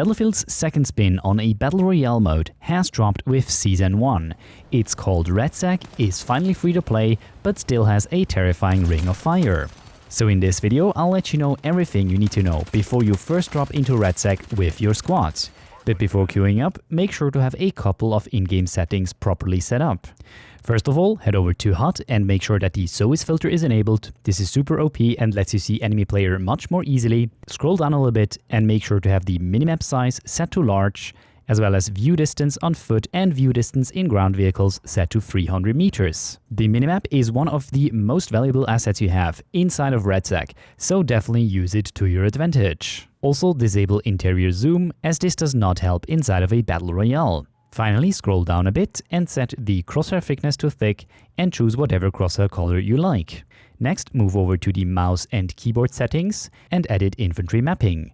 Battlefield's second spin on a Battle Royale mode has dropped with Season 1. It's called RedSec, is finally free to play, but still has a terrifying ring of fire. So in this video, I'll let you know everything you need to know before you first drop into RedSec with your squad. But before queuing up, make sure to have a couple of in-game settings properly set up. First of all, head over to HUD and make sure that the SOIS filter is enabled. This is super OP and lets you see enemy player much more easily. Scroll down a little bit and make sure to have the minimap size set to large, as well as view distance on foot and view distance in ground vehicles set to 300 meters. The minimap is one of the most valuable assets you have inside of RedSec, so definitely use it to your advantage. Also disable interior zoom, as this does not help inside of a Battle Royale. Finally, scroll down a bit and set the crosshair thickness to thick and choose whatever crosshair color you like. Next, move over to the mouse and keyboard settings and edit infantry mapping.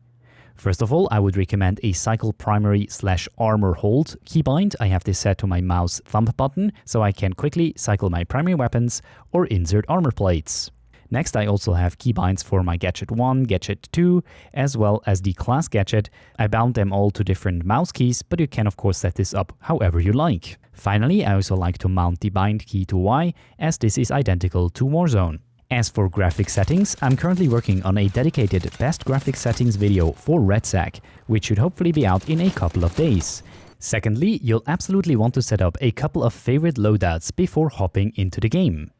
First of all, I would recommend a cicle primary/armor hold keybind. I have this set to my mouse thumb button, so I can quickly cycle my primary weapons or insert armor plates. Next, I also have keybinds for my Gadget 1, Gadget 2, as well as the class gadget. I bound them all to different mouse keys, but you can of course set this up however you like. Finally, I also like to mount the bind key to Y, as this is identical to Warzone. As for graphic settings, I'm currently working on a dedicated best graphic settings video for RedSec, which should hopefully be out in a couple of days. Secondly, you'll absolutely want to set up a couple of favorite loadouts before hopping into the game.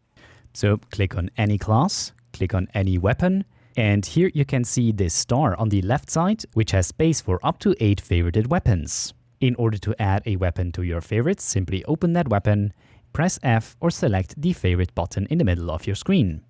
So click on any class, click on any weapon, and here you can see this star on the left side, which has space for up to 8 favorited weapons. In order to add a weapon to your favorites, simply open that weapon, press F or select the favorite button in the middle of your screen.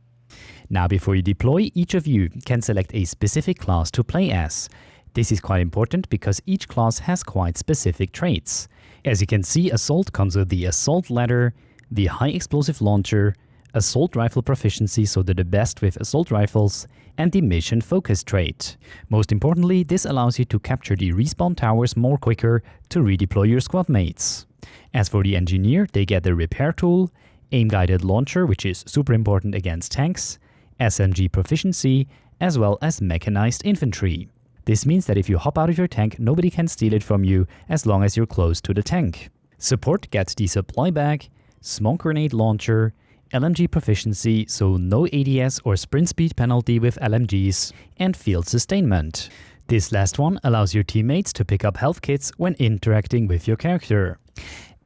Now before you deploy, each of you can select a specific class to play as. This is quite important because each class has quite specific traits. As you can see, Assault comes with the Assault Ladder, the High Explosive Launcher, Assault Rifle Proficiency, so they're the best with assault rifles, and the Mission Focus trait. Most importantly, this allows you to capture the respawn towers more quicker to redeploy your squad mates. As for the Engineer, they get the Repair Tool, Aim-Guided Launcher, which is super important against tanks, SMG Proficiency, as well as Mechanized Infantry. This means that if you hop out of your tank, nobody can steal it from you as long as you're close to the tank. Support gets the Supply Bag, Smoke Grenade Launcher, LMG Proficiency, so no ADS or sprint speed penalty with LMGs, and Field Sustainment. This last one allows your teammates to pick up health kits when interacting with your character.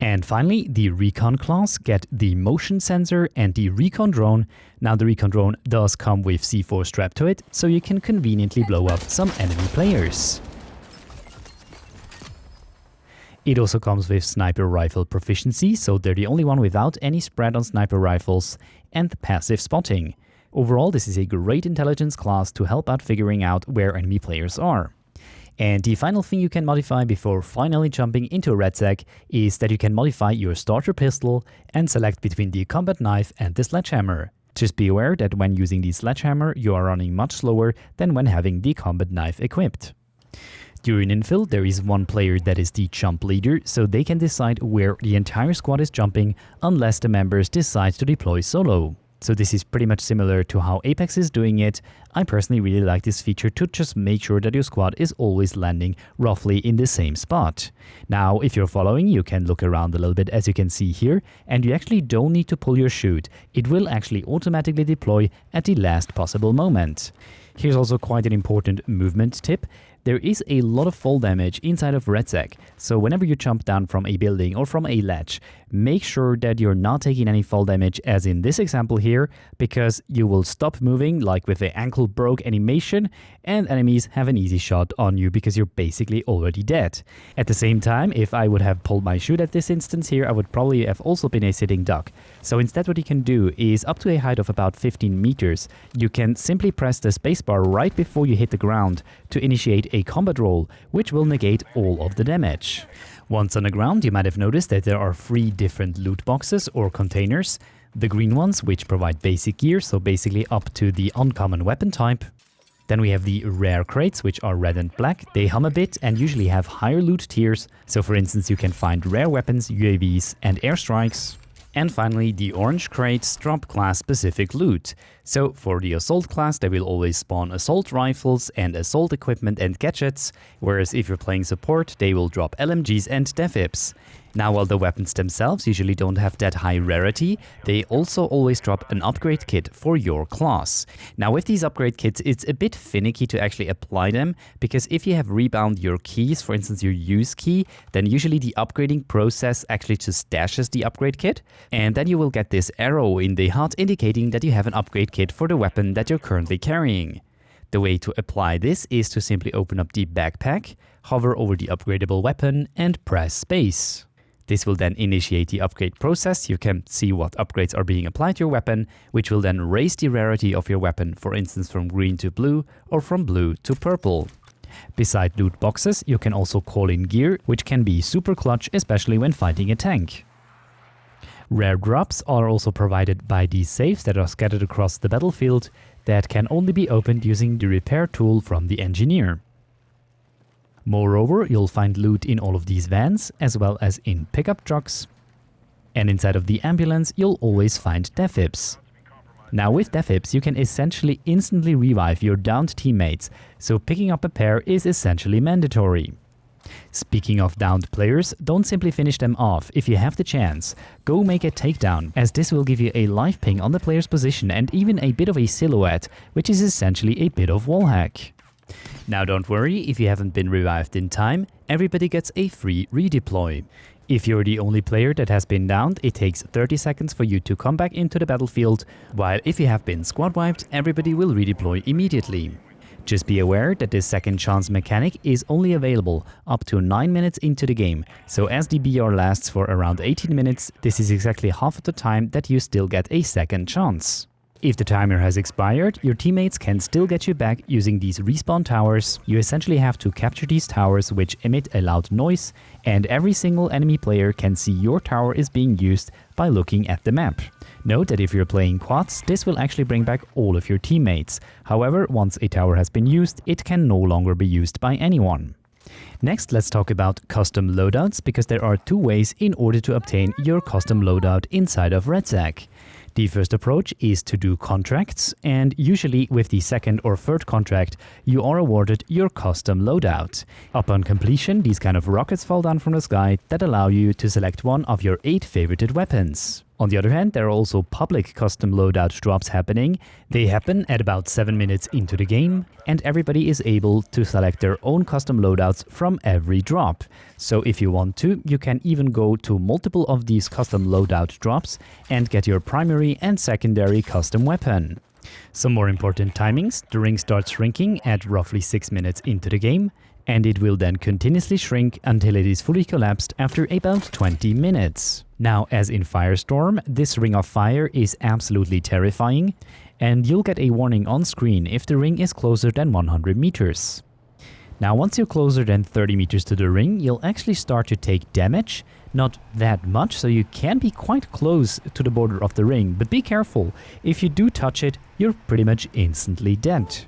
And finally, the Recon class get the Motion Sensor and the Recon Drone. Now the Recon Drone does come with C4 strapped to it, so you can conveniently blow up some enemy players. It also comes with Sniper Rifle Proficiency, so they're the only one without any spread on sniper rifles, and Passive Spotting. Overall, this is a great intelligence class to help out figuring out where enemy players are. And the final thing you can modify before finally jumping into RedSec is that you can modify your starter pistol and select between the combat knife and the sledgehammer. Just be aware that when using the sledgehammer, you are running much slower than when having the combat knife equipped. During infill, there is one player that is the jump leader, so they can decide where the entire squad is jumping unless the members decide to deploy solo. So this is pretty much similar to how Apex is doing it. I personally really like this feature to just make sure that your squad is always landing roughly in the same spot. Now, if you're following, you can look around a little bit as you can see here, and you actually don't need to pull your chute. It will actually automatically deploy at the last possible moment. Here's also quite an important movement tip. There is a lot of fall damage inside of RedSec, so whenever you jump down from a building or from a ledge, make sure that you're not taking any fall damage as in this example here, because you will stop moving like with the ankle broke animation, and enemies have an easy shot on you because you're basically already dead. At the same time, if I would have pulled my chute at this instance here, I would probably have also been a sitting duck. So instead what you can do is up to a height of about 15 meters, you can simply press the spacebar right before you hit the ground to initiate a combat roll, which will negate all of the damage. Once on the ground, you might have noticed that there are 3 different loot boxes or containers. The green ones, which provide basic gear, so basically up to the uncommon weapon type. Then we have the rare crates, which are red and black. They hum a bit and usually have higher loot tiers. So for instance, you can find rare weapons, UAVs and airstrikes. And finally, the orange crates drop class-specific loot. So for the assault class, they will always spawn assault rifles and assault equipment and gadgets, whereas if you're playing support, they will drop LMGs and Defibs. Now, while the weapons themselves usually don't have that high rarity, they also always drop an upgrade kit for your class. Now, with these upgrade kits, it's a bit finicky to actually apply them, because if you have rebound your keys, for instance your use key, then usually the upgrading process actually just stashes the upgrade kit, and then you will get this arrow in the HUD indicating that you have an upgrade kit for the weapon that you're currently carrying. The way to apply this is to simply open up the backpack, hover over the upgradable weapon, and press space. This will then initiate the upgrade process. You can see what upgrades are being applied to your weapon, which will then raise the rarity of your weapon, for instance from green to blue or from blue to purple. Beside loot boxes, you can also call in gear, which can be super clutch, especially when fighting a tank. Rare drops are also provided by these safes that are scattered across the battlefield that can only be opened using the repair tool from the engineer. Moreover, you'll find loot in all of these vans, as well as in pickup trucks. And inside of the ambulance, you'll always find Defibs. Now with Defibs, you can essentially instantly revive your downed teammates, so picking up a pair is essentially mandatory. Speaking of downed players, don't simply finish them off. If you have the chance, go make a takedown, as this will give you a live ping on the player's position and even a bit of a silhouette, which is essentially a bit of wall hack. Now don't worry, if you haven't been revived in time, everybody gets a free redeploy. If you're the only player that has been downed, it takes 30 seconds for you to come back into the battlefield, while if you have been squad wiped, everybody will redeploy immediately. Just be aware that this second chance mechanic is only available up to 9 minutes into the game, so as the BR lasts for around 18 minutes, this is exactly half of the time that you still get a second chance. If the timer has expired, your teammates can still get you back using these respawn towers. You essentially have to capture these towers, which emit a loud noise, and every single enemy player can see your tower is being used by looking at the map. Note that if you're playing quads, this will actually bring back all of your teammates. However, once a tower has been used, it can no longer be used by anyone. Next, let's talk about custom loadouts, because there are two ways in order to obtain your custom loadout inside of RedSec. The first approach is to do contracts, and usually with the second or third contract, you are awarded your custom loadout. Upon completion, these kind of rockets fall down from the sky that allow you to select one of your 8 favorited weapons. On the other hand, there are also public custom loadout drops happening. They happen at about 7 minutes into the game, and everybody is able to select their own custom loadouts from every drop. So if you want to, you can even go to multiple of these custom loadout drops and get your primary and secondary custom weapon. Some more important timings: the ring starts shrinking at roughly 6 minutes into the game, and it will then continuously shrink until it is fully collapsed after about 20 minutes. Now, as in Firestorm, this ring of fire is absolutely terrifying, and you'll get a warning on screen if the ring is closer than 100 meters. Now, once you're closer than 30 meters to the ring, you'll actually start to take damage. Not that much, so you can be quite close to the border of the ring, but be careful. If you do touch it, you're pretty much instantly dead.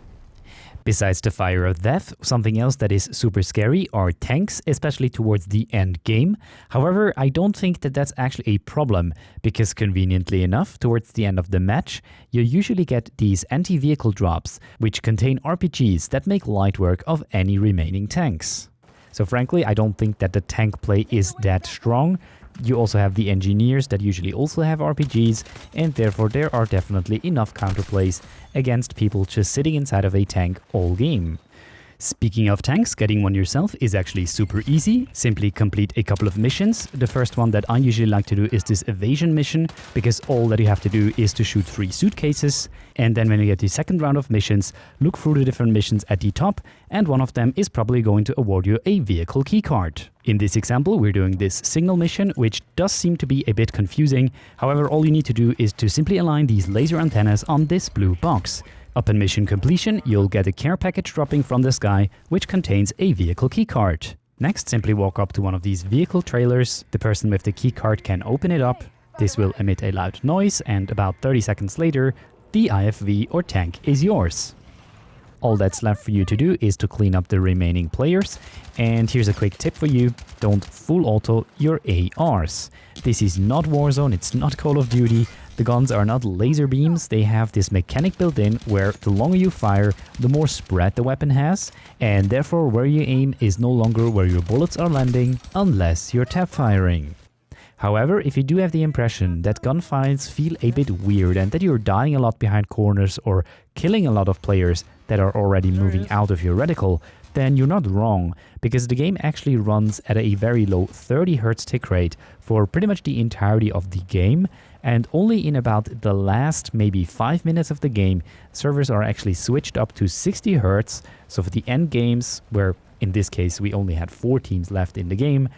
Besides the fire of death, something else that is super scary are tanks, especially towards the end game. However, I don't think that that's actually a problem, because conveniently enough, towards the end of the match, you usually get these anti-vehicle drops, which contain RPGs that make light work of any remaining tanks. So frankly, I don't think that the tank play is that strong. You also have the engineers that usually also have RPGs, and therefore there are definitely enough counterplays against people just sitting inside of a tank all game. Speaking of tanks, getting one yourself is actually super easy. Simply complete a couple of missions. The first one that I usually like to do is this evasion mission, because all that you have to do is to shoot 3 suitcases. And then when you get the second round of missions, look through the different missions at the top, and one of them is probably going to award you a vehicle keycard. In this example, we're doing this signal mission, which does seem to be a bit confusing. However, all you need to do is to simply align these laser antennas on this blue box. Upon mission completion, you'll get a care package dropping from the sky, which contains a vehicle keycard. Next, simply walk up to one of these vehicle trailers. The person with the keycard can open it up. This will emit a loud noise, and about 30 seconds later, the IFV or tank is yours. All that's left for you to do is to clean up the remaining players. And here's a quick tip for you: don't full auto your ARs. This is not Warzone, it's not Call of Duty. The guns are not laser beams, they have this mechanic built in where the longer you fire, the more spread the weapon has, and therefore where you aim is no longer where your bullets are landing unless you're tap firing. However, if you do have the impression that gunfights feel a bit weird and that you're dying a lot behind corners or killing a lot of players that are already moving out of your reticle, then you're not wrong, because the game actually runs at a very low 30 Hz tick rate for pretty much the entirety of the game, and only in about the last maybe 5 minutes of the game, servers are actually switched up to 60 Hz, so for the end games, where in this case we only had 4 teams left in the game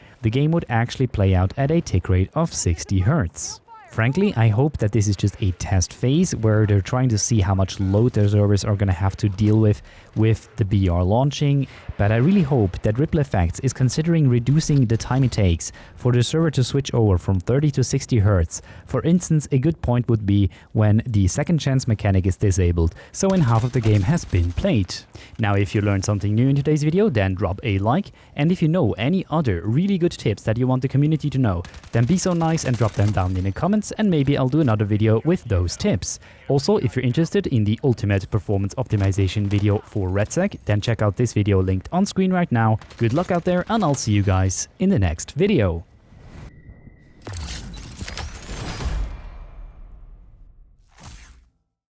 would actually play out at a tick rate of 60 Hz. Frankly, I hope that this is just a test phase where they're trying to see how much load their servers are going to have to deal with the BR launching, but I really hope that Ripple Effects is considering reducing the time it takes for the server to switch over from 30 to 60 Hz. For instance, a good point would be when the second chance mechanic is disabled, so when half of the game has been played. Now, if you learned something new in today's video, then drop a like, and if you know any other really good tips that you want the community to know, then be so nice and drop them down in the comments, and maybe I'll do another video with those tips. Also, if you're interested in the ultimate performance optimization video for RedSec, then check out this video linked on screen right now. Good luck out there, and I'll see you guys in the next video.